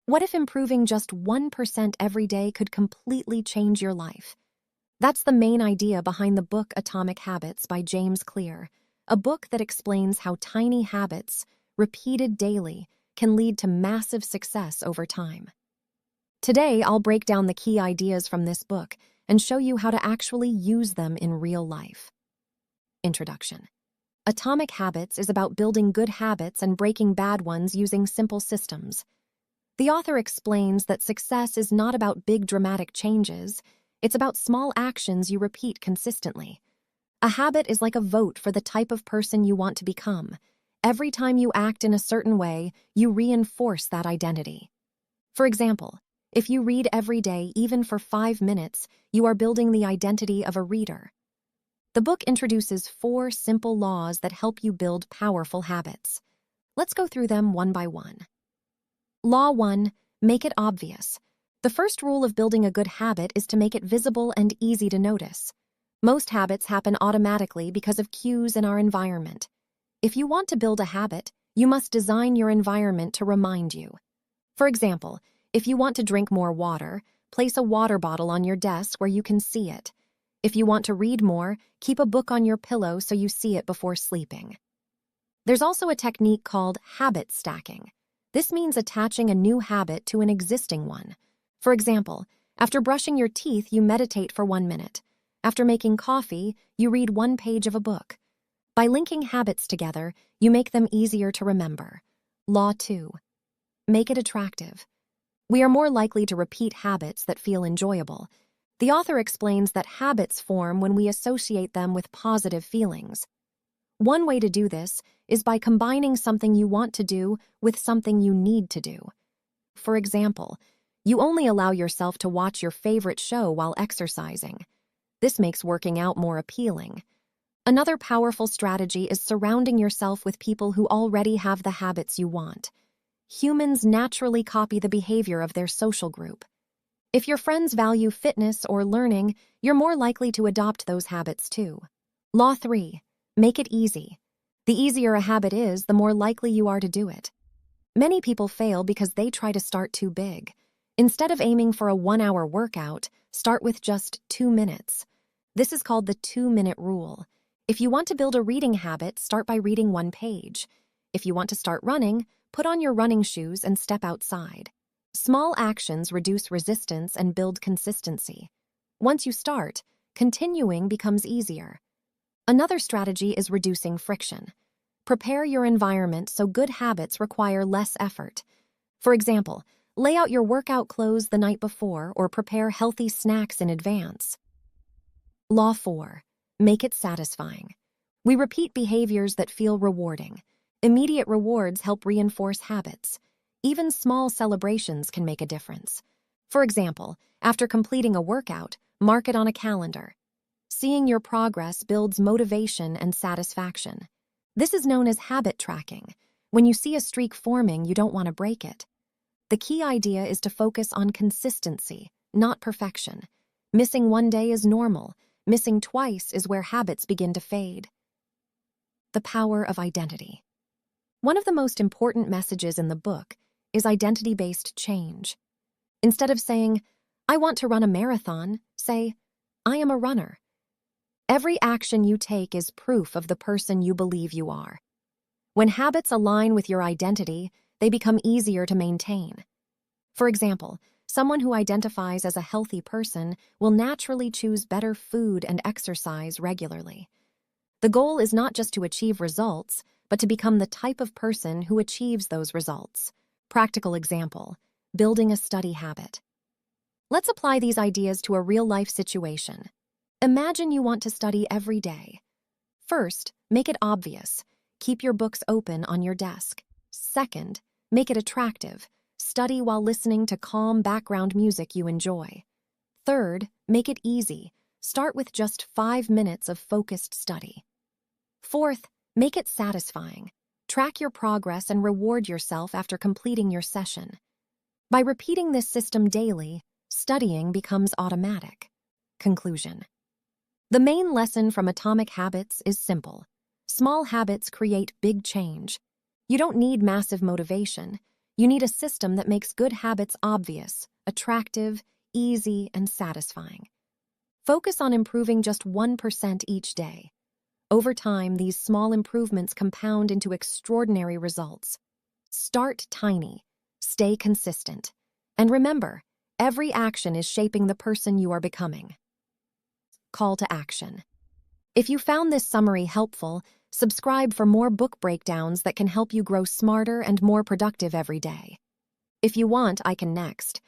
What if improving just 1% every day could completely change your life? That's the main idea behind the book Atomic Habits by James Clear, a book that explains how tiny habits, repeated daily, can lead to massive success over time. Today, I'll break down the key ideas from this book and show you how to actually use them in real life. Introduction. Atomic Habits is about building good habits and breaking bad ones using simple systems. The author explains that success is not about big dramatic changes, it's about small actions you repeat consistently. A habit is like a vote for the type of person you want to become. Every time you act in a certain way, you reinforce that identity. For example, if you read every day, even for 5 minutes, you are building the identity of a reader. The book introduces 4 simple laws that help you build powerful habits. Let's go through them one by one. Law 1. Make it obvious. The first rule of building a good habit is to make it visible and easy to notice. Most habits happen automatically because of cues in our environment. If you want to build a habit, you must design your environment to remind you. For example, if you want to drink more water, place a water bottle on your desk where you can see it. If you want to read more, keep a book on your pillow so you see it before sleeping. There's also a technique called habit stacking. This means attaching a new habit to an existing one. For example, after brushing your teeth, you meditate for 1 minute. After making coffee, you read 1 page of a book. By linking habits together, you make them easier to remember. Law 2. Make it attractive. We are more likely to repeat habits that feel enjoyable. The author explains that habits form when we associate them with positive feelings. One way to do this is by combining something you want to do with something you need to do. For example, you only allow yourself to watch your favorite show while exercising. This makes working out more appealing. Another powerful strategy is surrounding yourself with people who already have the habits you want. Humans naturally copy the behavior of their social group. If your friends value fitness or learning, you're more likely to adopt those habits too. Law 3. Make it easy. The easier a habit is, the more likely you are to do it. Many people fail because they try to start too big. Instead of aiming for a 1-hour workout, start with just 2 minutes. This is called the 2-minute rule. If you want to build a reading habit, start by reading 1 page. If you want to start running, put on your running shoes and step outside. Small actions reduce resistance and build consistency. Once you start, continuing becomes easier. Another strategy is reducing friction. Prepare your environment so good habits require less effort. For example, lay out your workout clothes the night before or prepare healthy snacks in advance. Law 4. Make it satisfying. We repeat behaviors that feel rewarding. Immediate rewards help reinforce habits. Even small celebrations can make a difference. For example, after completing a workout, mark it on a calendar. Seeing your progress builds motivation and satisfaction. This is known as habit tracking. When you see a streak forming, you don't want to break it. The key idea is to focus on consistency, not perfection. Missing 1 day is normal. Missing twice is where habits begin to fade. The power of identity. One of the most important messages in the book is identity-based change. Instead of saying, "I want to run a marathon," say, "I am a runner." Every action you take is proof of the person you believe you are. When habits align with your identity, they become easier to maintain. For example, someone who identifies as a healthy person will naturally choose better food and exercise regularly. The goal is not just to achieve results, but to become the type of person who achieves those results. Practical example, building a study habit. Let's apply these ideas to a real-life situation. Imagine you want to study every day. First, make it obvious. Keep your books open on your desk. Second, make it attractive. Study while listening to calm background music you enjoy. Third, make it easy. Start with just 5 minutes of focused study. Fourth, make it satisfying. Track your progress and reward yourself after completing your session. By repeating this system daily, studying becomes automatic. Conclusion. The main lesson from Atomic Habits is simple. Small habits create big change. You don't need massive motivation. You need a system that makes good habits obvious, attractive, easy, and satisfying. Focus on improving just 1% each day. Over time, these small improvements compound into extraordinary results. Start tiny, stay consistent, and remember, every action is shaping the person you are becoming. Call to action. If you found this summary helpful, subscribe for more book breakdowns that can help you grow smarter and more productive every day. If you want, I can next.